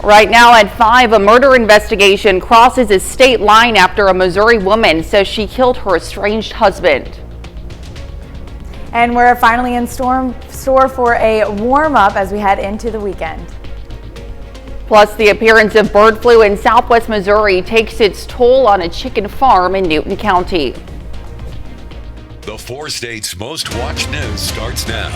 Right now at 5, a murder investigation crosses a state line after a Missouri woman says she killed her estranged husband. And we're finally in store for a warm-up as we head into the weekend. Plus, the appearance of bird flu in southwest Missouri takes its toll on a chicken farm in Newton County. The 4 states' most watched news starts now.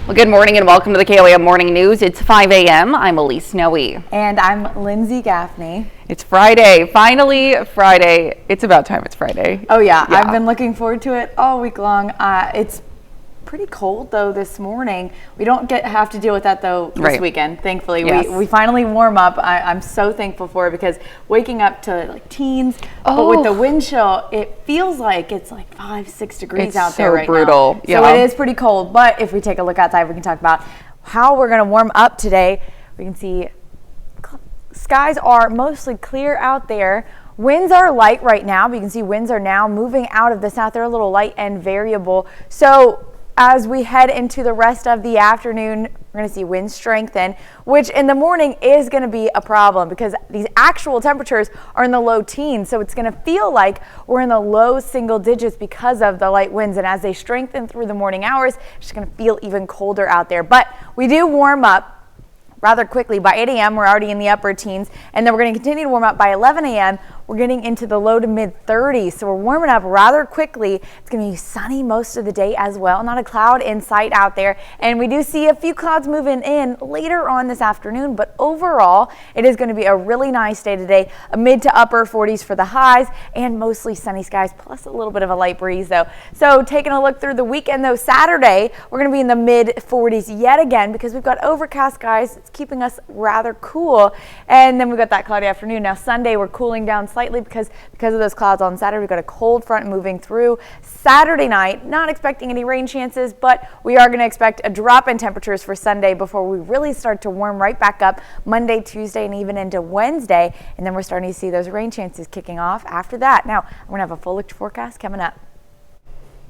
Well, good morning and welcome to the KOAM Morning News. It's 5 a.m. I'm Elise Noe. And I'm Lindsay Gaffney. It's Friday. Finally, Friday. It's about time it's Friday. Oh, yeah. I've been looking forward to it all week long. It's pretty cold, though, this morning. We don't have to deal with that, though, this weekend, thankfully. Yes. We finally warm up. I'm so thankful for it because waking up to like teens, but with the wind chill, it feels like it's like 5-6 degrees out there right now. It's so brutal. So it is pretty cold, but if we take a look outside, we can talk about how we're going to warm up today. We can see skies are mostly clear out there. Winds are light right now, but you can see winds are now moving out of the south. They're a little light and variable. So as we head into the rest of the afternoon, we're going to see winds strengthen, which in the morning is going to be a problem because these actual temperatures are in the low teens. So it's going to feel like we're in the low single digits because of the light winds. And as they strengthen through the morning hours, it's just going to feel even colder out there. But we do warm up rather quickly. By 8 a.m., we're already in the upper teens, and then we're going to continue to warm up by 11 a.m. We're getting into the low to mid 30s, so we're warming up rather quickly. It's going to be sunny most of the day as well. Not a cloud in sight out there, and we do see a few clouds moving in later on this afternoon, but overall, it is going to be a really nice day today. A mid to upper 40s for the highs, and mostly sunny skies, plus a little bit of a light breeze, though. So taking a look through the weekend, though, Saturday, we're going to be in the mid 40s yet again because we've got overcast skies. It's keeping us rather cool, and then we've got that cloudy afternoon. Now Sunday we're cooling down slightly because of those clouds on Saturday. We've got a cold front moving through. Saturday night, not expecting any rain chances, but we are going to expect a drop in temperatures for Sunday before we really start to warm right back up Monday, Tuesday, and even into Wednesday, and then we're starting to see those rain chances kicking off after that. Now I'm going to have a full look forecast coming up.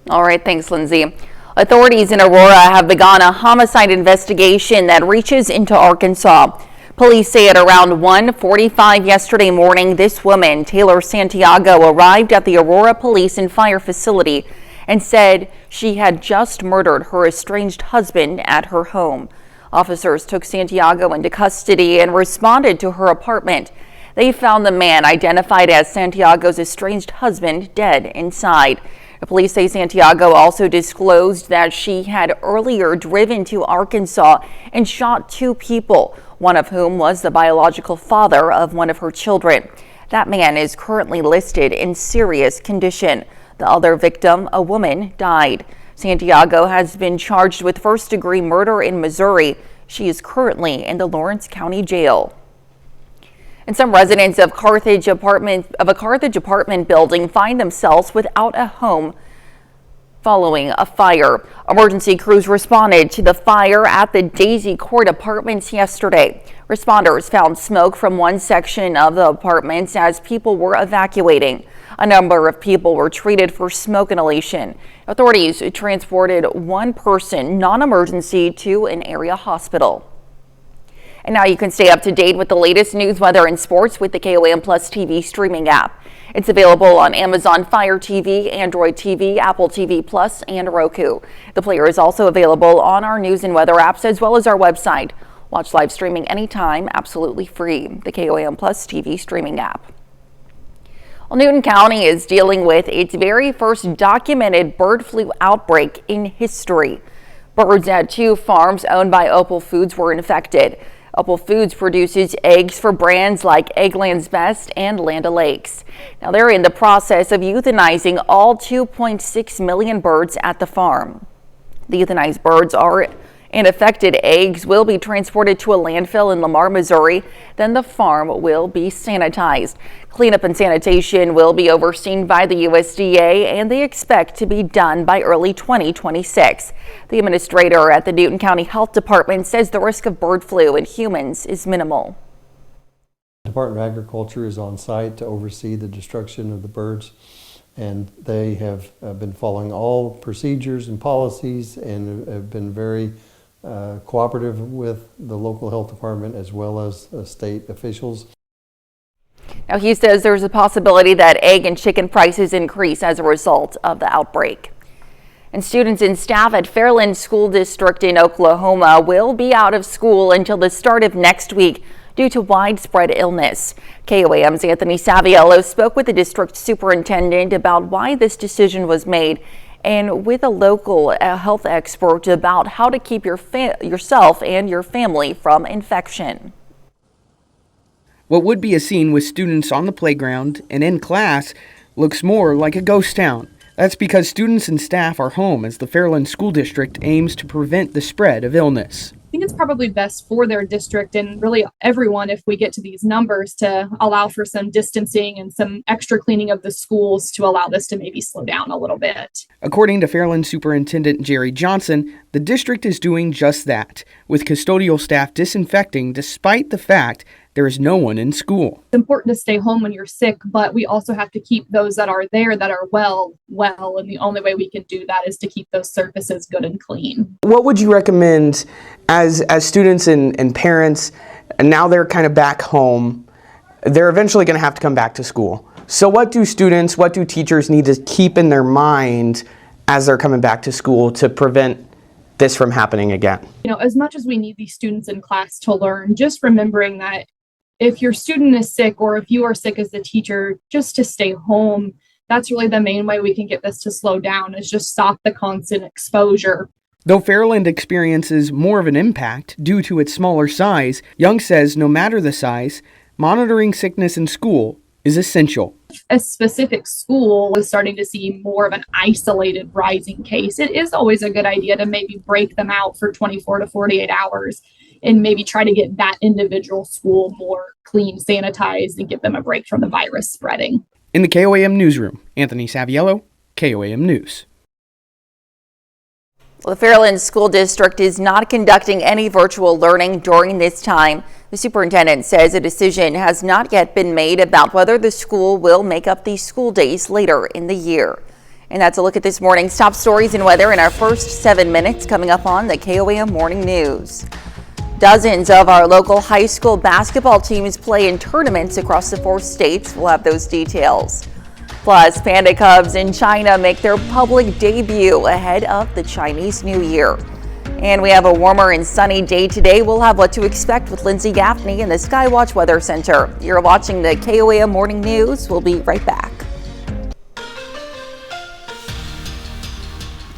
All right, thanks, Lindsay. Authorities in Aurora have begun a homicide investigation that reaches into Arkansas. Police say at around 1:45 yesterday morning, this woman, Taylor Santiago, arrived at the Aurora Police and Fire Facility and said she had just murdered her estranged husband at her home. Officers took Santiago into custody and responded to her apartment. They found the man, identified as Santiago's estranged husband, dead inside. The police say Santiago also disclosed that she had earlier driven to Arkansas and shot 2 people, one of whom was the biological father of one of her children. That man is currently listed in serious condition. The other victim, a woman, died. Santiago has been charged with first-degree murder in Missouri. She is currently in the Lawrence County Jail. And some residents of a Carthage apartment building find themselves without a home following a fire. Emergency crews responded to the fire at the Daisy Court Apartments yesterday. Responders found smoke from one section of the apartments as people were evacuating. A number of people were treated for smoke inhalation. Authorities transported one person non-emergency to an area hospital. And now you can stay up to date with the latest news, weather, and sports with the KOAM Plus TV streaming app. It's available on Amazon Fire TV, Android TV, Apple TV Plus, and Roku. The player is also available on our news and weather apps as well as our website. Watch live streaming anytime, absolutely free. The KOAM Plus TV streaming app. Well, Newton County is dealing with its very first documented bird flu outbreak in history. Birds at 2 farms owned by Opal Foods were infected. Opal Foods produces eggs for brands like Eggland's Best and Land O'Lakes. Now they're in the process of euthanizing all 2.6 million birds at the farm. The euthanized birds and affected eggs will be transported to a landfill in Lamar, Missouri. Then the farm will be sanitized. Cleanup and sanitation will be overseen by the USDA, and they expect to be done by early 2026. The administrator at the Newton County Health Department says the risk of bird flu in humans is minimal. The Department of Agriculture is on site to oversee the destruction of the birds, and they have been following all procedures and policies and have been very cooperative with the local health department as well as state officials. Now, he says there's a possibility that egg and chicken prices increase as a result of the outbreak. And students and staff at Fairland School District in Oklahoma will be out of school until the start of next week due to widespread illness. KOAM's Anthony Saviello spoke with the district superintendent about why this decision was made and with a local health expert about how to keep yourself and your family from infection. What would be a scene with students on the playground and in class looks more like a ghost town. That's because students and staff are home as the Fairland School District aims to prevent the spread of illness. I think it's probably best for their district and really everyone if we get to these numbers to allow for some distancing and some extra cleaning of the schools to allow this to maybe slow down a little bit. According to Fairland Superintendent Jerry Johnson, the district is doing just that, with custodial staff disinfecting despite the fact there is no one in school. It's important to stay home when you're sick, but we also have to keep those that are there that are well, and the only way we can do that is to keep those surfaces good and clean. What would you recommend as students and parents, and now they're kind of back home, they're eventually going to have to come back to school. So what do teachers need to keep in their mind as they're coming back to school to prevent this from happening again? You know, as much as we need these students in class to learn, just remembering that if your student is sick or if you are sick as the teacher, just to stay home. That's really the main way we can get this to slow down, is just stop the constant exposure. Though Fairland experiences more of an impact due to its smaller size, Young says no matter the size, monitoring sickness in school is essential. A specific school was starting to see more of an isolated rising case. It is always a good idea to maybe break them out for 24 to 48 hours and maybe try to get that individual school more clean, sanitized, and give them a break from the virus spreading. In the KOAM newsroom, Anthony Saviello, KOAM News. Well, the Fairland School District is not conducting any virtual learning during this time. The superintendent says a decision has not yet been made about whether the school will make up these school days later in the year. And that's a look at this morning's top stories and weather in our first 7 minutes coming up on the KOAM Morning News. Dozens of our local high school basketball teams play in tournaments across the 4 states. We'll have those details. Plus, Panda Cubs in China make their public debut ahead of the Chinese New Year. And we have a warmer and sunny day today. We'll have what to expect with Lindsay Gaffney in the Skywatch Weather Center. You're watching the KOAM Morning News. We'll be right back.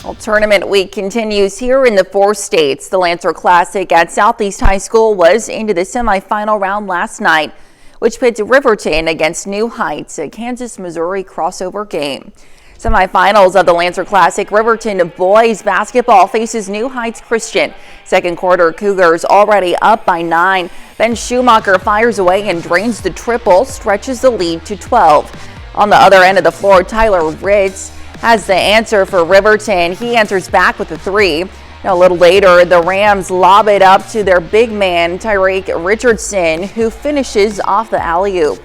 Well, tournament week continues here in the 4 states. The Lancer Classic at Southeast High School was into the semifinal round last night, which pits Riverton against New Heights, a Kansas-Missouri crossover game. Semifinals of the Lancer Classic, Riverton boys basketball faces New Heights Christian. Second quarter, Cougars already up by 9. Ben Schumacher fires away and drains the triple, stretches the lead to 12. On the other end of the floor, Tyler Ritz has the answer for Riverton. He answers back with a 3. Now, a little later, the Rams lob it up to their big man, Tyreek Richardson, who finishes off the alley-oop.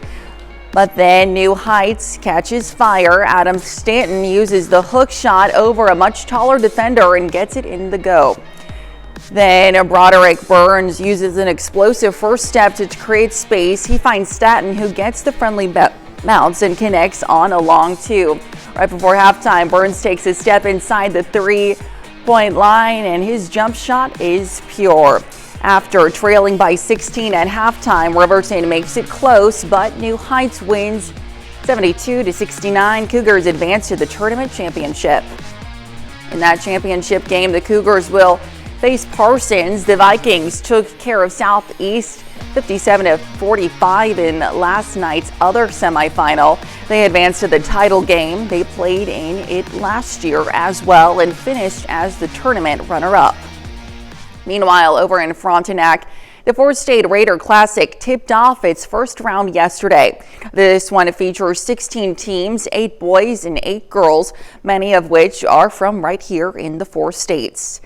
But then New Heights catches fire. Adam Stanton uses the hook shot over a much taller defender and gets it in the go. Then Broderick Burns uses an explosive first step to create space. He finds Stanton, who gets the friendly bounce and connects on a long 2. Right before halftime, Burns takes a step inside the 3-point line and his jump shot is pure. After trailing by 16 at halftime, Riverton makes it close, but New Heights wins 72-69. Cougars advance to the tournament championship. In that championship game, the Cougars will face Parsons. The Vikings took care of Southeast 57-45 in last night's other semifinal. They advanced to the title game. They played in it last year as well and finished as the tournament runner-up. Meanwhile, over in Frontenac, the 4-state Raider Classic tipped off its first round yesterday. This one features 16 teams, 8 boys and 8 girls, many of which are from right here in the 4 states.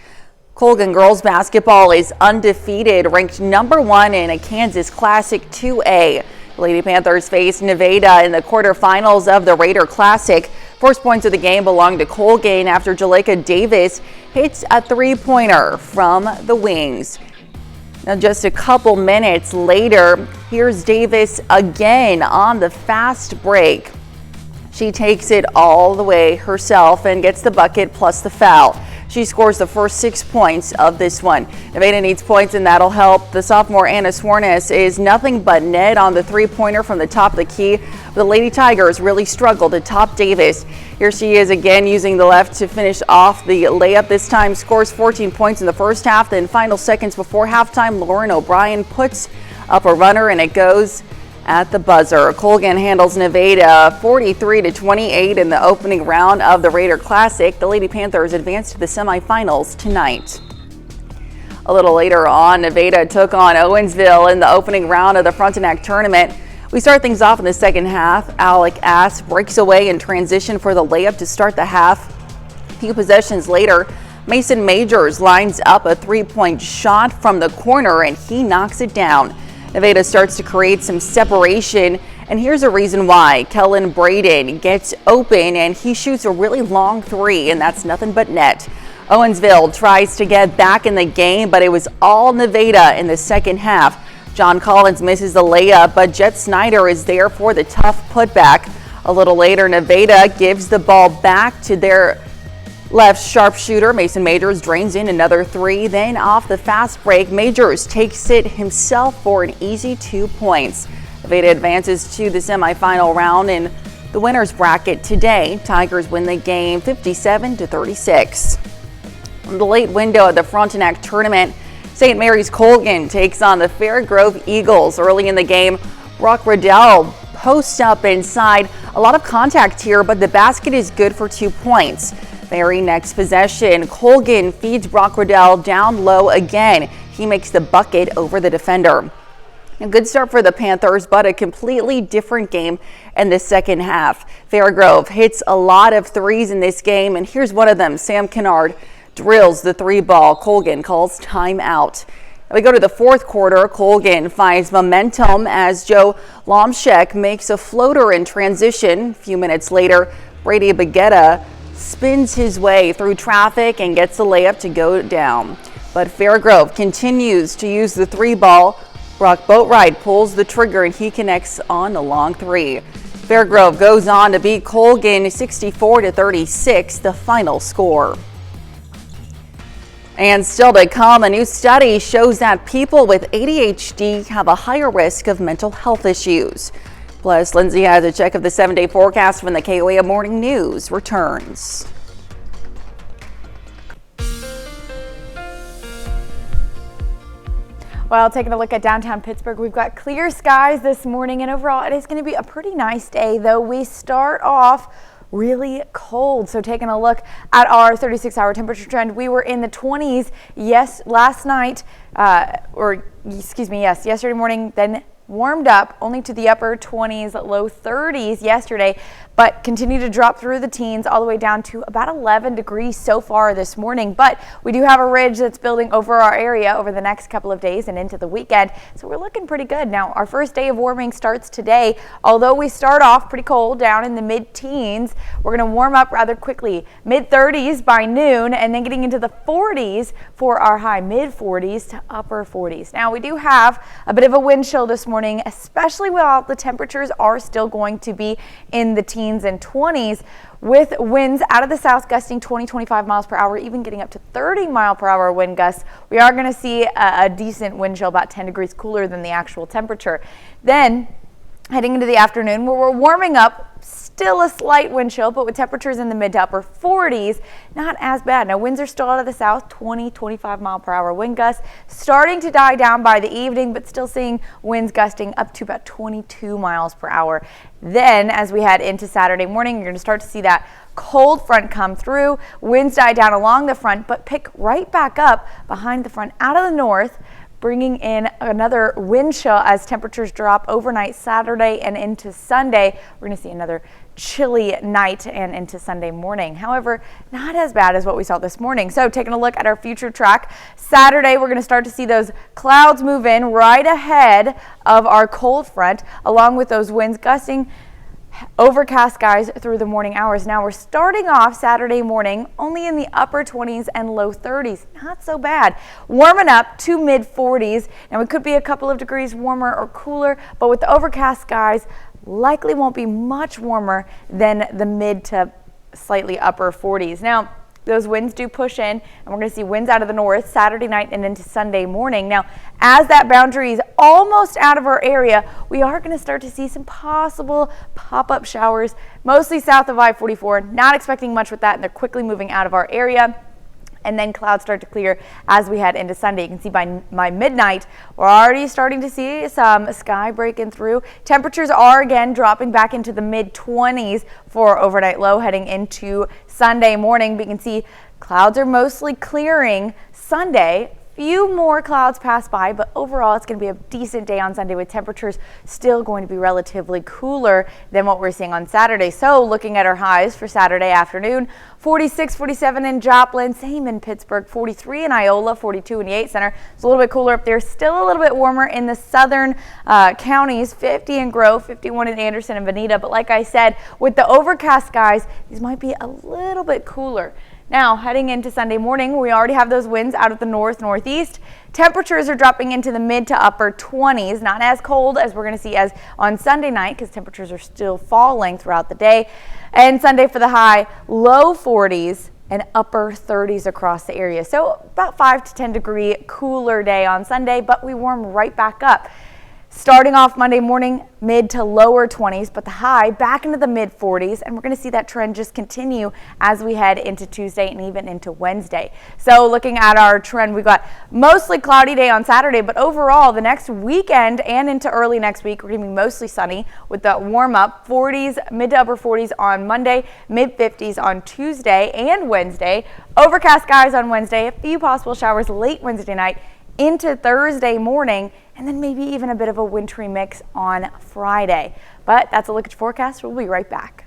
Colgan girls basketball is undefeated, ranked number 1 in a Kansas Classic 2A. The Lady Panthers face Nevada in the quarterfinals of the Raider Classic. First points of the game belong to Colgan after Jaleka Davis hits a three-pointer from the wings. Now just a couple minutes later, here's Davis again on the fast break. She takes it all the way herself and gets the bucket plus the foul. She scores the first 6 points of this one. Nevada needs points, and that'll help. The sophomore Anna Swarnes is nothing but net on the three-pointer from the top of the key. The Lady Tigers really struggled to top Davis. Here she is again using the left to finish off the layup. This time scores 14 points in the first half. Then final seconds before halftime, Lauren O'Brien puts up a runner, and it goes at the buzzer. Colgan handles Nevada 43-28 in the opening round of the Raider Classic. The Lady Panthers advanced to the semifinals tonight. A little later on, Nevada took on Owensville in the opening round of the Frontenac tournament. We start things off in the second half. Alec Ass breaks away in transition for the layup to start the half. A few possessions later, Mason Majors lines up a three-point shot from the corner, and he knocks it down. Nevada starts to create some separation, and here's a reason why. Kellen Braden gets open, and he shoots a really long three, and that's nothing but net. Owensville tries to get back in the game, but it was all Nevada in the second half. John Collins misses the layup, but Jet Snyder is there for the tough putback. A little later, Nevada gives the ball back to their left sharpshooter. Mason Majors drains in another three. Then off the fast break, Majors takes it himself for an easy 2 points. Nevada advances to the semifinal round in the winner's bracket today. Tigers win the game 57-36. From the late window of the Frontenac tournament, St. Mary's Colgan takes on the Fairgrove Eagles. Early in the game, Brock Riddell posts up inside. A lot of contact here, but the basket is good for 2 points. Very next possession, Colgan feeds Brock Riddell down low again. He makes the bucket over the defender. A good start for the Panthers, but a completely different game in the second half. Fairgrove hits a lot of threes in this game, and here's one of them. Sam Kennard drills the three ball. Colgan calls timeout. We go to the fourth quarter. Colgan finds momentum as Joe Lomschek makes a floater in transition. A few minutes later, Brady Baguetta spins his way through traffic and gets the layup to go down. But Fairgrove continues to use the three ball. Brock Boatwright pulls the trigger, and he connects on a long three. Fairgrove goes on to beat Colgan 64-36, the final score. And still to come, a new study shows that people with ADHD have a higher risk of mental health issues. Plus, Lindsay has a check of the 7-day forecast from the KOAM Morning News returns. Well, taking a look at downtown Pittsburgh, we've got clear skies this morning, and overall it is going to be a pretty nice day, though we start off really cold. So taking a look at our 36-hour temperature trend, we were in the 20s last night, yesterday morning, then warmed up only to the upper 20s, low 30s yesterday, but continue to drop through the teens all the way down to about 11 degrees so far this morning. But we do have a ridge that's building over our area over the next couple of days and into the weekend, so we're looking pretty good. Now, our first day of warming starts today. Although we start off pretty cold down in the mid-teens, we're going to warm up rather quickly. Mid-30s by noon, and then getting into the 40s for our high, mid-40s to upper 40s. Now, we do have a bit of a wind chill this morning, especially while the temperatures are still going to be in the teens and 20s, with winds out of the south gusting 20-25 miles per hour, even getting up to 30 mile per hour wind gusts. We are going to see a decent wind chill, about 10 degrees cooler than the actual temperature. Then heading into the afternoon, where we're warming up, still a slight wind chill, but with temperatures in the mid to upper 40s, not as bad. Now, winds are still out of the south, 20-25 mile per hour wind gusts, starting to die down by the evening, but still seeing winds gusting up to about 22 miles per hour. Then, as we head into Saturday morning, you're going to start to see that cold front come through. Winds die down along the front, but pick right back up behind the front out of the north, bringing in another wind chill as temperatures drop overnight Saturday and into Sunday. We're going to see another chilly night and into Sunday morning. However, not as bad as what we saw this morning. So taking a look at our future track, Saturday we're going to start to see those clouds move in right ahead of our cold front, along with those winds gusting Overcast skies through the morning hours. Now we're starting off Saturday morning only in the upper 20s and low 30s. Not so bad. Warming up to mid 40s. Now it could be a couple of degrees warmer or cooler, but with the overcast skies, likely won't be much warmer than the mid to slightly upper 40s. Now, those winds do push in, and we're going to see winds out of the north Saturday night and into Sunday morning. Now, as that boundary is almost out of our area, we are going to start to see some possible pop-up showers, mostly south of I-44. Not expecting much with that, and they're quickly moving out of our area. And then clouds start to clear as we head into Sunday. You can see by midnight, we're already starting to see some sky breaking through. Temperatures are again dropping back into the mid-20s for overnight low heading into Sunday morning. But you can see clouds are mostly clearing Sunday. Few more clouds pass by, but overall it's going to be a decent day on Sunday with temperatures still going to be relatively cooler than what we're seeing on Saturday. So looking at our highs for Saturday afternoon, 46, 47 in Joplin, same in Pittsburgh, 43 in Iola, 42 in the 8 Center. It's a little bit cooler up there, still a little bit warmer in the southern counties, 50 in Grove, 51 in Anderson and Veneta. But like I said, with the overcast skies, these might be a little bit cooler. Now, heading into Sunday morning, we already have those winds out of the north-northeast. Temperatures are dropping into the mid to upper 20s, not as cold as we're going to see as on Sunday night because temperatures are still falling throughout the day. And Sunday for the high, low 40s and upper 30s across the area. So about 5 to 10 degree cooler day on Sunday, but we warm right back up. Starting off Monday morning, mid to lower 20s, but the high back into the mid 40s, and we're going to see that trend just continue as we head into Tuesday and even into Wednesday. So looking at our trend, we've got mostly cloudy day on Saturday, but overall the next weekend and into early next week, we're going to be mostly sunny with the warm up 40s, mid to upper 40s on Monday, mid 50s on Tuesday and Wednesday. Overcast skies on Wednesday, a few possible showers late Wednesday night into Thursday morning, and then maybe even a bit of a wintry mix on Friday. But that's a look at your forecast. We'll be right back.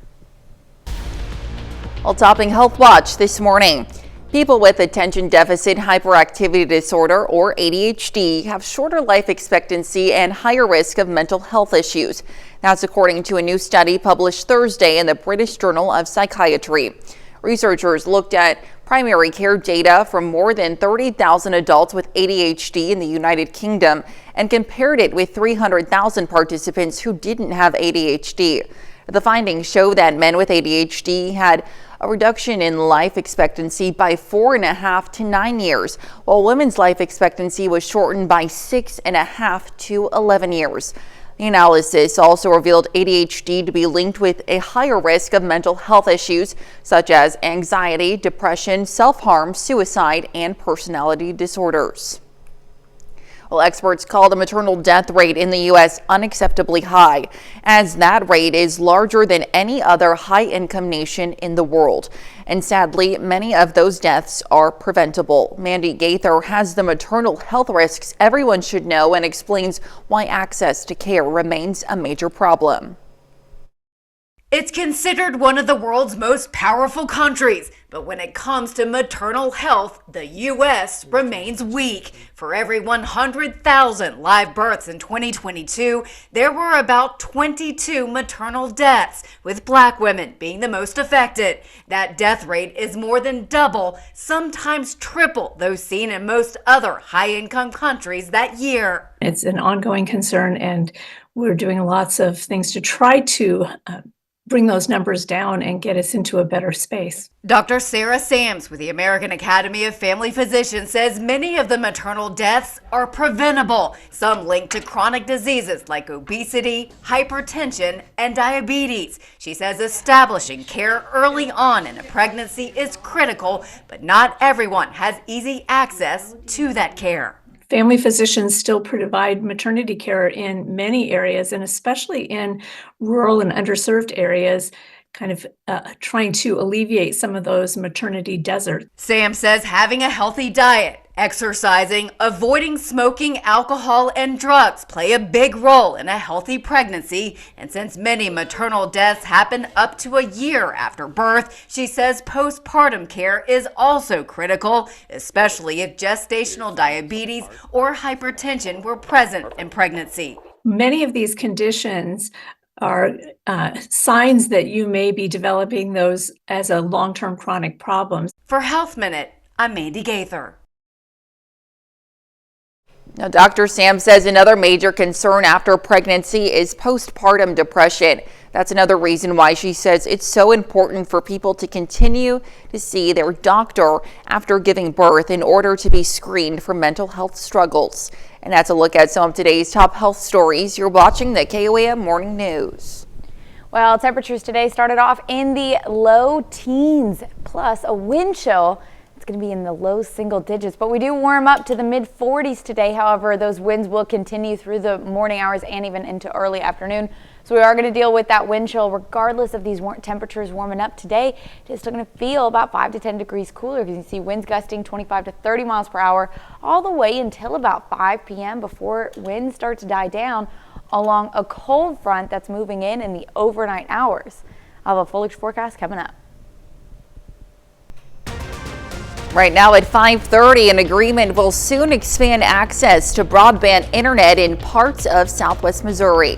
Well, topping Health Watch this morning. People with attention deficit hyperactivity disorder or ADHD have shorter life expectancy and higher risk of mental health issues. That's according to a new study published Thursday in the British Journal of Psychiatry. Researchers looked at primary care data from more than 30,000 adults with ADHD in the United Kingdom and compared it with 300,000 participants who didn't have ADHD. The findings show that men with ADHD had a reduction in life expectancy by 4.5 to 9 years, while women's life expectancy was shortened by 6.5 to 11 years. The analysis also revealed ADHD to be linked with a higher risk of mental health issues such as anxiety, depression, self-harm, suicide, and personality disorders. Well, experts call the maternal death rate in the U.S. unacceptably high, as that rate is larger than any other high-income nation in the world. And sadly, many of those deaths are preventable. Mandy Gaither has the maternal health risks everyone should know and explains why access to care remains a major problem. It's considered one of the world's most powerful countries, but when it comes to maternal health, the U.S. remains weak. For every 100,000 live births in 2022, there were about 22 maternal deaths, with Black women being the most affected. That death rate is more than double, sometimes triple those seen in most other high-income countries that year. It's an ongoing concern, and we're doing lots of things to try to bring those numbers down and get us into a better space. Dr. Sarah Sams with the American Academy of Family Physicians says many of the maternal deaths are preventable, some linked to chronic diseases like obesity, hypertension, and diabetes. She says establishing care early on in a pregnancy is critical, but not everyone has easy access to that care. Family physicians still provide maternity care in many areas, and especially in rural and underserved areas, kind of trying to alleviate some of those maternity deserts. Sam says having a healthy diet, exercising, avoiding smoking, alcohol, and drugs play a big role in a healthy pregnancy. And since many maternal deaths happen up to a year after birth, she says postpartum care is also critical, especially if gestational diabetes or hypertension were present in pregnancy. Many of these conditions signs that you may be developing those as a long-term chronic problem. For Health Minute, I'm Mandy Gaither. Now, Dr. Sam says another major concern after pregnancy is postpartum depression. That's another reason why she says it's so important for people to continue to see their doctor after giving birth in order to be screened for mental health struggles. And that's a look at some of today's top health stories. You're watching the KOAM Morning News. Well, temperatures today started off in the low teens, plus a wind chill. It's going to be in the low single digits, but we do warm up to the mid 40s today. However, those winds will continue through the morning hours and even into early afternoon. So we are going to deal with that wind chill regardless of these temperatures warming up today. It's still going to feel about 5 to 10 degrees cooler because you see winds gusting 25 to 30 miles per hour all the way until about 5 p.m. before winds start to die down along a cold front that's moving in the overnight hours. I'll have a foliage forecast coming up. Right now at 5:30, an agreement will soon expand access to broadband internet in parts of southwest Missouri.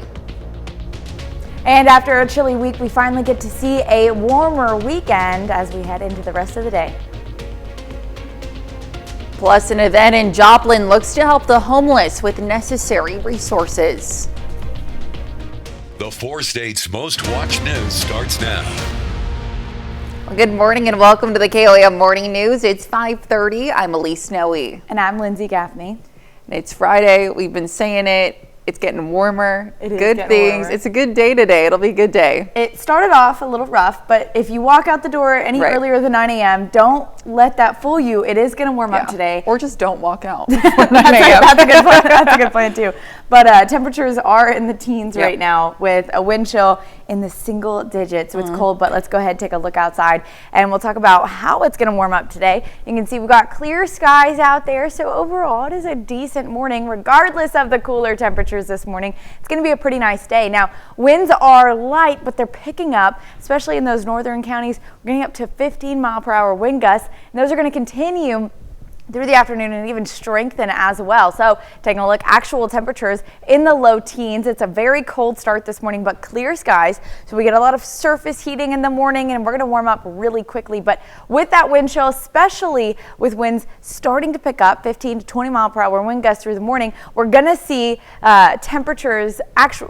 And after a chilly week, we finally get to see a warmer weekend as we head into the rest of the day. Plus, an event in Joplin looks to help the homeless with necessary resources. The 4 states' most watched news starts now. Good morning and welcome to the KOAM Morning News. It's 5:30. I'm Elise Snowy. And I'm Lindsay Gaffney. It's Friday. We've been saying it. It's getting warmer. It is good getting things. warmer. It's a good day today. It'll be a good day. It started off a little rough, but if you walk out the door any earlier than 9 a.m., don't let that fool you. It is going to warm up today. Or just don't walk out. That's a good plan. That's a good plan too. But temperatures are in the teens right now with a wind chill in the single digits. So it's cold, but let's go ahead and take a look outside and we'll talk about how it's going to warm up today. You can see we've got clear skies out there. So overall, it is a decent morning regardless of the cooler temperatures this morning. It's going to be a pretty nice day. Now, winds are light, but they're picking up, especially in those northern counties. We're getting up to 15-mile-per-hour wind gusts, and those are going to continue through the afternoon and even strengthen as well. So taking a look, actual temperatures in the low teens. It's a very cold start this morning, but clear skies. So we get a lot of surface heating in the morning and we're going to warm up really quickly. But with that wind chill, especially with winds starting to pick up 15 to 20 mile per hour wind gusts through the morning, we're going to see temperatures,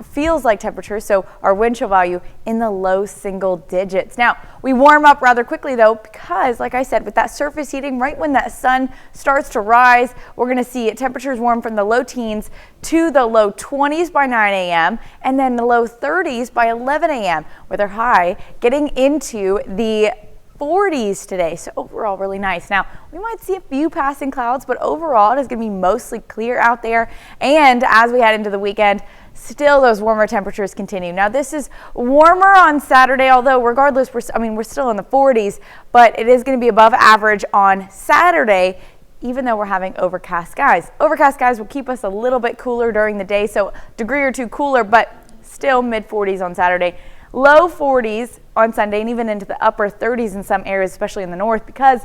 feels like temperatures. So our wind chill value in the low single digits. Now we warm up rather quickly though, because like I said, with that surface heating, right when that sun starts to rise, we're going to see temperatures warm from the low teens to the low 20s by 9 a.m. and then the low 30s by 11 a.m. with our high getting into the 40s today. So overall really nice. Now we might see a few passing clouds, but overall it is going to be mostly clear out there. And as we head into the weekend, still those warmer temperatures continue. Now this is warmer on Saturday, although regardless, we're still in the 40s, but it is going to be above average on Saturday, even though we're having overcast skies. Overcast skies will keep us a little bit cooler during the day, so a degree or two cooler, but still mid 40s on Saturday. Low 40s on Sunday and even into the upper 30s in some areas, especially in the north, because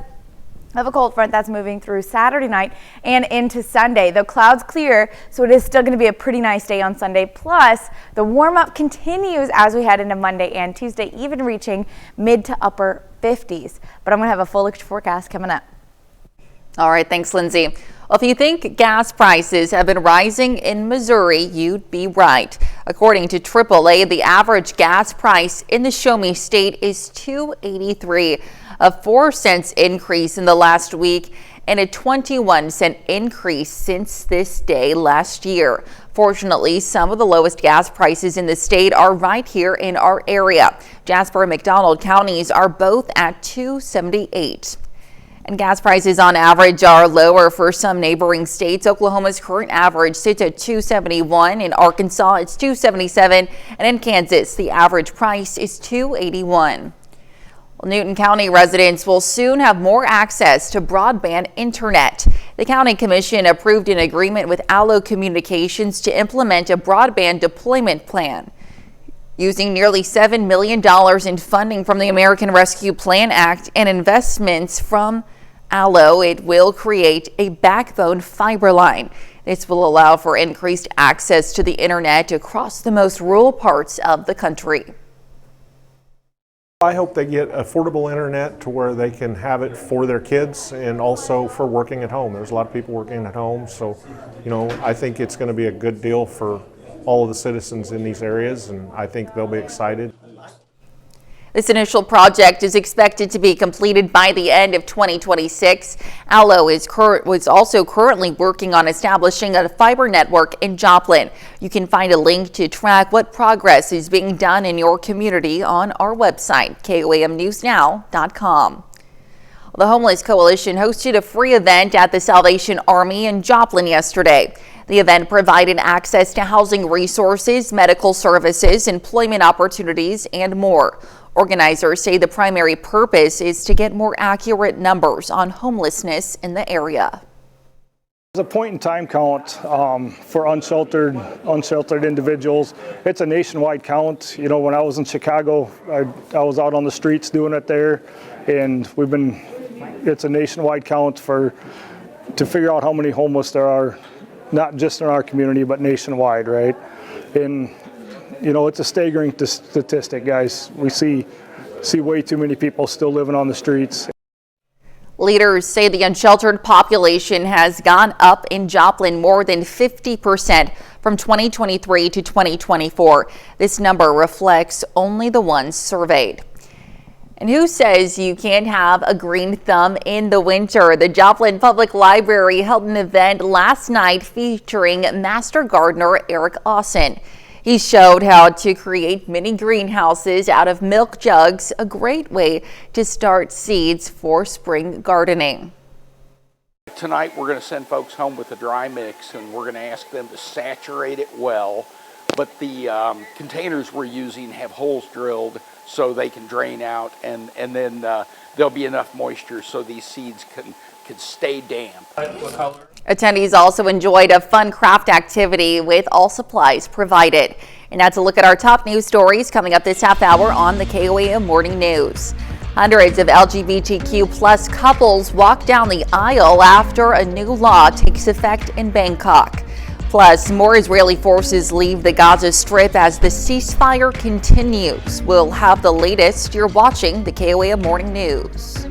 of a cold front that's moving through Saturday night and into Sunday. The clouds clear, so it is still going to be a pretty nice day on Sunday. Plus, the warm-up continues as we head into Monday and Tuesday, even reaching mid to upper 50s. But I'm going to have a full forecast coming up. All right, thanks, Lindsay. Well, if you think gas prices have been rising in Missouri, you'd be right. According to AAA, the average gas price in the Show Me State is $2.83, a 4-cent increase in the last week and a 21-cent increase since this day last year. Fortunately, some of the lowest gas prices in the state are right here in our area. Jasper and McDonald counties are both at $2.78. And gas prices on average are lower for some neighboring states. Oklahoma's current average sits at $2.71. In Arkansas, it's $2.77. And in Kansas, the average price is $2.81. Well, Newton County residents will soon have more access to broadband internet. The County Commission approved an agreement with Allo Communications to implement a broadband deployment plan. Using nearly $7 million in funding from the American Rescue Plan Act and investments from Allo, it will create a backbone fiber line. This will allow for increased access to the internet across the most rural parts of the country. I hope they get affordable internet to where they can have it for their kids and also for working at home. There's a lot of people working at home, so I think it's going to be a good deal for all of the citizens in these areas, and I think they'll be excited. This initial project is expected to be completed by the end of 2026. ALLO was also currently working on establishing a fiber network in Joplin. You can find a link to track what progress is being done in your community on our website, KOAMnewsnow.com. The Homeless Coalition hosted a free event at the Salvation Army in Joplin yesterday. The event provided access to housing resources, medical services, employment opportunities, and more. Organizers say the primary purpose is to get more accurate numbers on homelessness in the area. There's a point-in-time count for unsheltered individuals. It's a nationwide count. When I was in Chicago, I was out on the streets doing it there, and it's a nationwide count to figure out how many homeless there are, not just in our community, but nationwide, right? And it's a staggering statistic, guys. We see way too many people still living on the streets. Leaders say the unsheltered population has gone up in Joplin more than 50% from 2023 to 2024. This number reflects only the ones surveyed. And who says you can't have a green thumb in the winter? The Joplin Public Library held an event last night featuring master gardener Eric Austin. He showed how to create mini greenhouses out of milk jugs, a great way to start seeds for spring gardening. Tonight we're going to send folks home with a dry mix, and we're going to ask them to saturate it well. But the containers we're using have holes drilled so they can drain out, and then there'll be enough moisture so these seeds can stay damp. Attendees also enjoyed a fun craft activity with all supplies provided. And that's a look at our top news stories coming up this half hour on the KOAM Morning News. Hundreds of LGBTQ plus couples walk down the aisle after a new law takes effect in Bangkok. Plus, more Israeli forces leave the Gaza Strip as the ceasefire continues. We'll have the latest. You're watching the KOAM Morning News.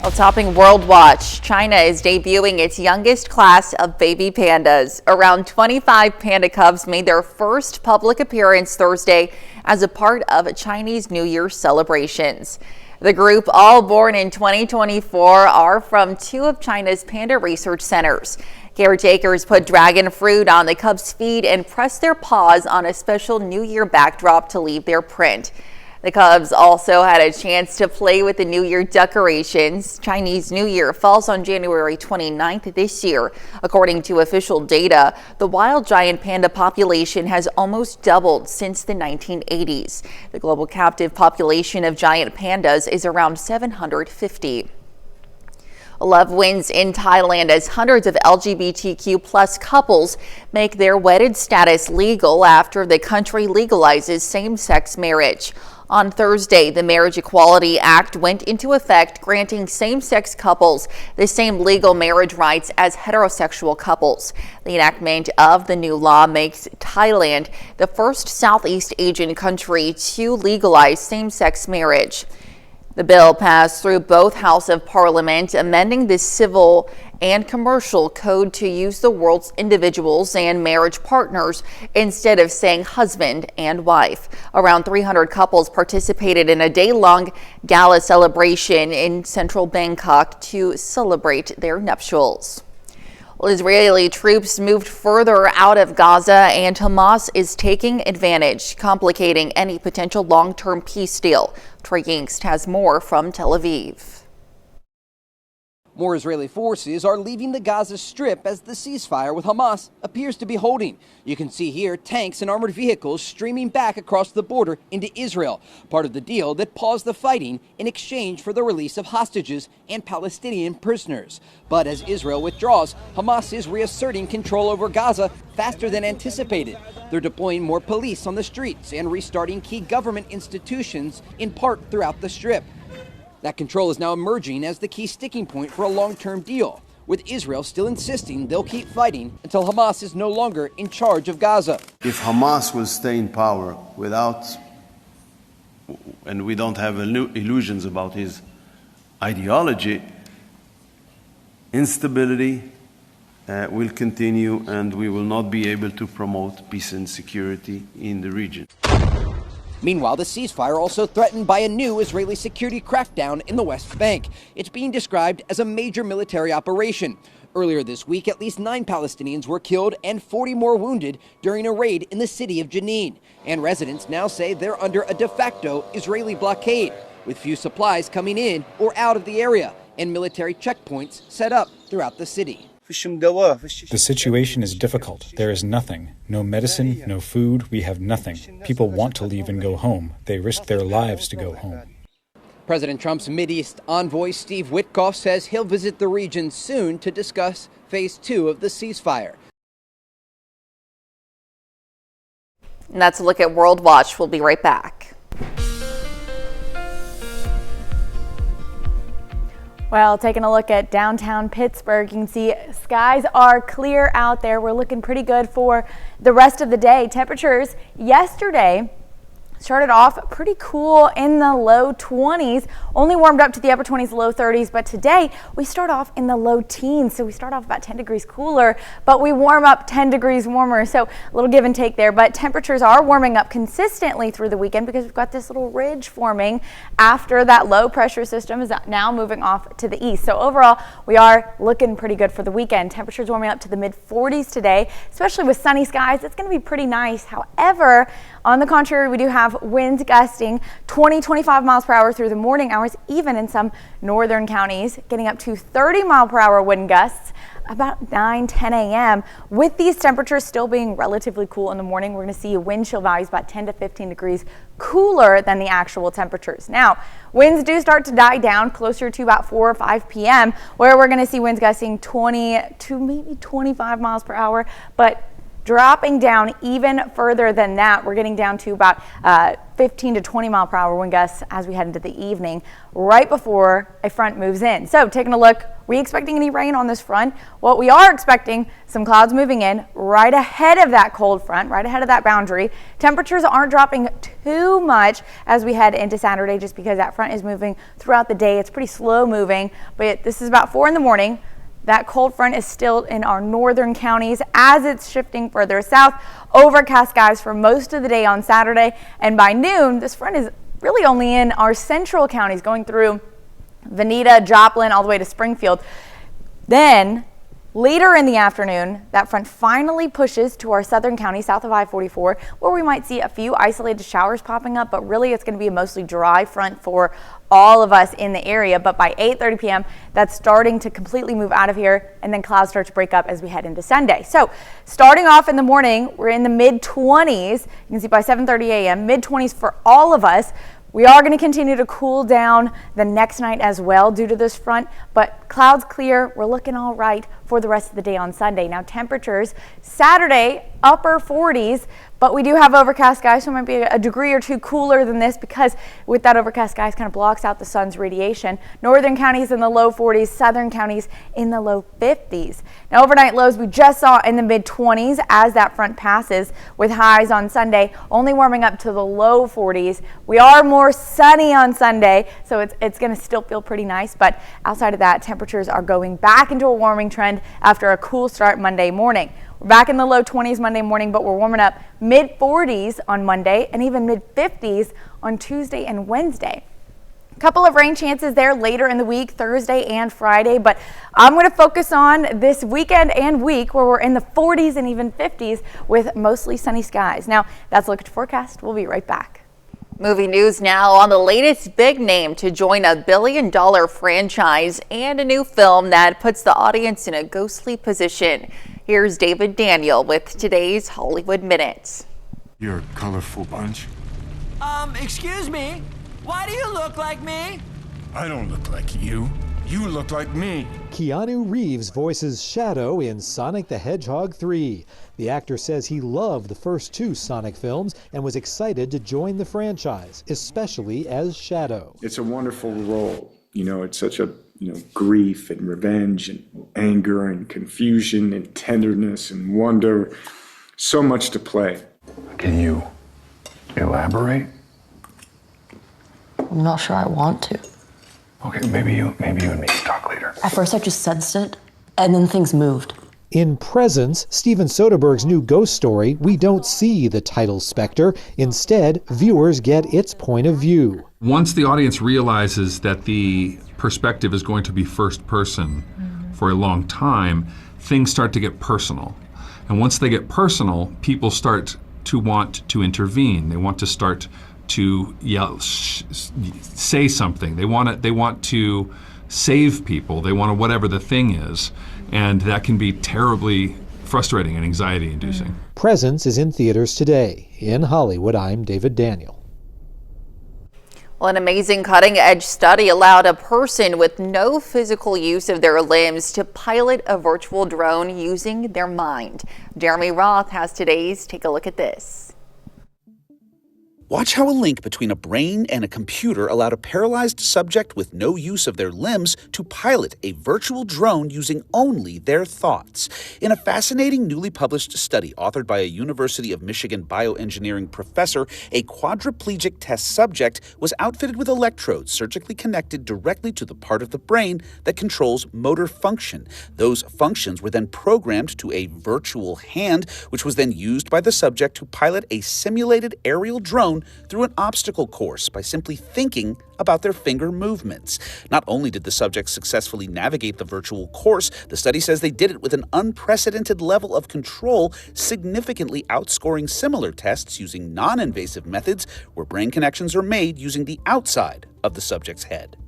Well, topping World Watch, China is debuting its youngest class of baby pandas. Around 25 panda cubs made their first public appearance Thursday as a part of Chinese New Year celebrations. The group, all born in 2024, are from two of China's panda research centers. Caretakers put dragon fruit on the cubs' feet and press their paws on a special New Year backdrop to leave their print. The cubs also had a chance to play with the New Year decorations. Chinese New Year falls on January 29th this year. According to official data, the wild giant panda population has almost doubled since the 1980s. The global captive population of giant pandas is around 750. Love wins in Thailand as hundreds of LGBTQ plus couples make their wedded status legal after the country legalizes same-sex marriage. On Thursday, the Marriage Equality Act went into effect, granting same-sex couples the same legal marriage rights as heterosexual couples. The enactment of the new law makes Thailand the first Southeast Asian country to legalize same-sex marriage. The bill passed through both Houses of Parliament, amending the Civil and Commercial Code to use the words individuals and marriage partners instead of saying husband and wife. Around 300 couples participated in a day-long gala celebration in central Bangkok to celebrate their nuptials. Well, Israeli troops moved further out of Gaza, and Hamas is taking advantage, complicating any potential long-term peace deal. Trey Yingst has more from Tel Aviv. More Israeli forces are leaving the Gaza Strip as the ceasefire with Hamas appears to be holding. You can see here tanks and armored vehicles streaming back across the border into Israel, part of the deal that paused the fighting in exchange for the release of hostages and Palestinian prisoners. But as Israel withdraws, Hamas is reasserting control over Gaza faster than anticipated. They're deploying more police on the streets and restarting key government institutions, in part throughout the Strip. That control is now emerging as the key sticking point for a long-term deal, with Israel still insisting they'll keep fighting until Hamas is no longer in charge of Gaza. If Hamas will stay in power and we don't have illusions about his ideology, instability will continue and we will not be able to promote peace and security in the region. Meanwhile, the ceasefire also threatened by a new Israeli security crackdown in the West Bank. It's being described as a major military operation. Earlier this week, at least 9 Palestinians were killed and 40 more wounded during a raid in the city of Jenin. And residents now say they're under a de facto Israeli blockade, with few supplies coming in or out of the area and military checkpoints set up throughout the city. The situation is difficult. There is nothing. No medicine, no food. We have nothing. People want to leave and go home. They risk their lives to go home. President Trump's Mideast envoy Steve Witkoff says he'll visit the region soon to discuss phase 2 of the ceasefire. And that's a look at World Watch. We'll be right back. Well, taking a look at downtown Pittsburgh, you can see skies are clear out there. We're looking pretty good for the rest of the day. Temperatures yesterday started off pretty cool in the low 20s, only warmed up to the upper 20s, low 30s, but today we start off in the low teens. So we start off about 10 degrees cooler, but we warm up 10 degrees warmer. So a little give and take there, but temperatures are warming up consistently through the weekend because we've got this little ridge forming after that low pressure system is now moving off to the east. So overall, we are looking pretty good for the weekend. Temperatures warming up to the mid 40s today, especially with sunny skies. It's going to be pretty nice. However, on the contrary, we do have winds gusting 20-25 miles per hour through the morning hours, even in some northern counties, getting up to 30 mile per hour wind gusts about 9-10 a.m. With these temperatures still being relatively cool in the morning, we're going to see wind chill values about 10 to 15 degrees cooler than the actual temperatures. Now, winds do start to die down closer to about 4 or 5 p.m., where we're going to see winds gusting 20 to maybe 25 miles per hour, but dropping down even further than that. We're getting down to about 15 to 20 mile per hour wind gusts as we head into the evening, right before a front moves in. So taking a look, we expecting any rain on this front? What we are expecting, some clouds moving in right ahead of that cold front, right ahead of that boundary. Temperatures aren't dropping too much as we head into Saturday just because that front is moving throughout the day. It's pretty slow moving, but this is about 4 in the morning. That cold front is still in our northern counties as it's shifting further south. Overcast skies for most of the day on Saturday. And by noon, this front is really only in our central counties, going through Veneta, Joplin, all the way to Springfield. Then later in the afternoon, that front finally pushes to our southern county south of I-44, where we might see a few isolated showers popping up, but really it's going to be a mostly dry front for all of us in the area. But by 8:30 p.m., that's starting to completely move out of here, and then clouds start to break up as we head into Sunday. So starting off in the morning, we're in the mid-20s. You can see by 7:30 a.m., mid-20s for all of us. We are going to continue to cool down the next night as well due to this front, but clouds clear. We're looking all right for the rest of the day on Sunday. Now temperatures Saturday, upper 40s, but we do have overcast skies, so it might be a degree or two cooler than this because with that overcast skies kind of blocks out the sun's radiation. Northern counties in the low 40s, southern counties in the low 50s. Now overnight lows we just saw in the mid 20s as that front passes, with highs on Sunday only warming up to the low 40s. We are more sunny on Sunday, so it's going to still feel pretty nice, but outside of that, temperatures are going back into a warming trend after a cool start Monday morning. We're back in the low 20s Monday morning, but we're warming up mid 40s on Monday and even mid 50s on Tuesday and Wednesday. A couple of rain chances there later in the week, Thursday and Friday, but I'm going to focus on this weekend and week where we're in the 40s and even 50s with mostly sunny skies. Now, that's a look at the forecast. We'll be right back. Movie news now on the latest big name to join a billion-dollar franchise and a new film that puts the audience in a ghostly position. Here's David Daniel with today's Hollywood Minute. You're a colorful bunch. Excuse me? Why do you look like me? I don't look like you. You look like me. Keanu Reeves voices Shadow in Sonic the Hedgehog 3. The actor says he loved the first 2 Sonic films and was excited to join the franchise, especially as Shadow. It's a wonderful role. You know, it's such a grief and revenge and anger and confusion and tenderness and wonder. So much to play. Can you elaborate? I'm not sure I want to. Okay, maybe you and me can talk later. At first I just sensed it, and then things moved. In Presence, Steven Soderbergh's new ghost story, we don't see the title specter. Instead, viewers get its point of view. Once the audience realizes that the perspective is going to be first person for a long time, things start to get personal. And once they get personal, people start to want to intervene. They want to start to yell, say something. They want to save people. They want to whatever the thing is. And that can be terribly frustrating and anxiety-inducing. Presence is in theaters today. In Hollywood, I'm David Daniel. Well, an amazing cutting-edge study allowed a person with no physical use of their limbs to pilot a virtual drone using their mind. Jeremy Roth has today's Take a Look at This. Watch how a link between a brain and a computer allowed a paralyzed subject with no use of their limbs to pilot a virtual drone using only their thoughts. In a fascinating newly published study authored by a University of Michigan bioengineering professor, a quadriplegic test subject was outfitted with electrodes surgically connected directly to the part of the brain that controls motor function. Those functions were then programmed to a virtual hand, which was then used by the subject to pilot a simulated aerial drone through an obstacle course by simply thinking about their finger movements. Not only did the subjects successfully navigate the virtual course, the study says they did it with an unprecedented level of control, significantly outscoring similar tests using non-invasive methods where brain connections are made using the outside of the subject's head.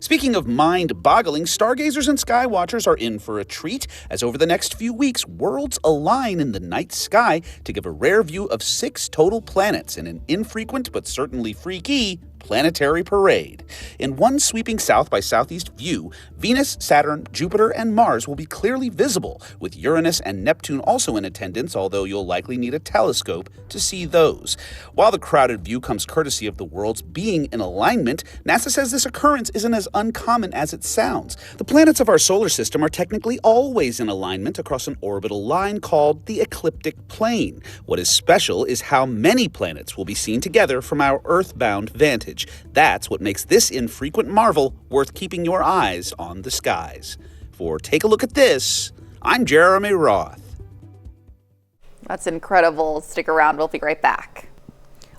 Speaking of mind-boggling, stargazers and skywatchers are in for a treat, as over the next few weeks, worlds align in the night sky to give a rare view of 6 total planets in an infrequent but certainly freaky planetary parade. In one sweeping south by southeast view, Venus, Saturn, Jupiter, and Mars will be clearly visible, with Uranus and Neptune also in attendance, although you'll likely need a telescope to see those. While the crowded view comes courtesy of the worlds being in alignment, NASA says this occurrence isn't as uncommon as it sounds. The planets of our solar system are technically always in alignment across an orbital line called the ecliptic plane. What is special is how many planets will be seen together from our Earth-bound vantage. That's what makes this infrequent marvel worth keeping your eyes on the skies. For Take a Look at This, I'm Jeremy Roth. That's incredible. Stick around. We'll be right back.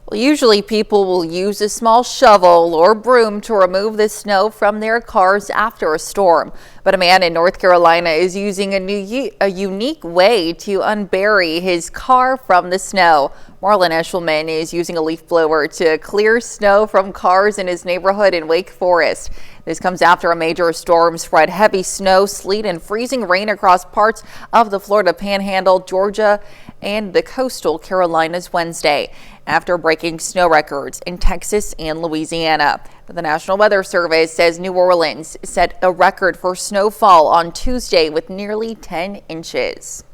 Well, usually people will use a small shovel or broom to remove the snow from their cars after a storm. But a man in North Carolina is using a unique way to unbury his car from the snow. Marlon Eshelman is using a leaf blower to clear snow from cars in his neighborhood in Wake Forest. This comes after a major storm spread heavy snow, sleet, and freezing rain across parts of the Florida Panhandle, Georgia, and the coastal Carolinas Wednesday, after breaking snow records in Texas and Louisiana. The National Weather Service says New Orleans set a record for snowfall on Tuesday with nearly 10 inches.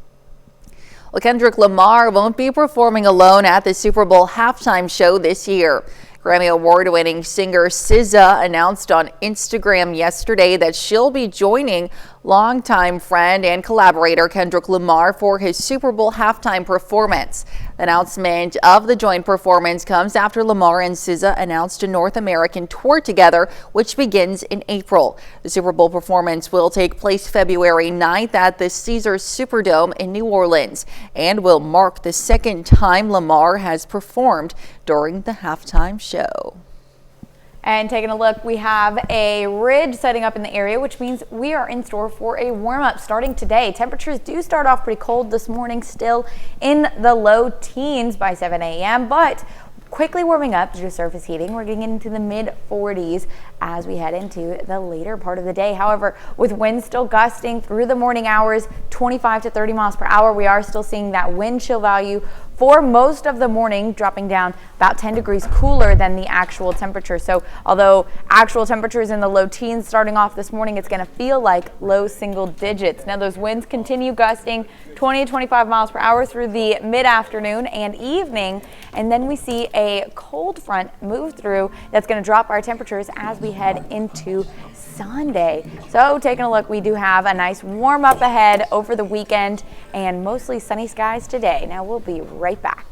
Well, Kendrick Lamar won't be performing alone at the Super Bowl halftime show this year. Grammy Award-winning singer SZA announced on Instagram yesterday that she'll be joining longtime friend and collaborator Kendrick Lamar for his Super Bowl halftime performance. The announcement of the joint performance comes after Lamar and SZA announced a North American tour together, which begins in April. The Super Bowl performance will take place February 9th at the Caesars Superdome in New Orleans and will mark the second time Lamar has performed during the halftime show. And taking a look, we have a ridge setting up in the area, which means we are in store for a warm-up starting today. Temperatures do start off pretty cold this morning, still in the low teens by 7 a.m., but quickly warming up due to surface heating. We're getting into the mid-40s as we head into the later part of the day. However, with winds still gusting through the morning hours, 25 to 30 miles per hour, we are still seeing that wind chill value for most of the morning, dropping down about 10 degrees cooler than the actual temperature. So although actual temperatures in the low teens starting off this morning, it's going to feel like low single digits. Now those winds continue gusting 20 to 25 miles per hour through the mid-afternoon and evening, and then we see a cold front move through that's going to drop our temperatures as we head into Sunday. So taking a look, we do have a nice warm up ahead over the weekend and mostly sunny skies today. Now we'll be right back.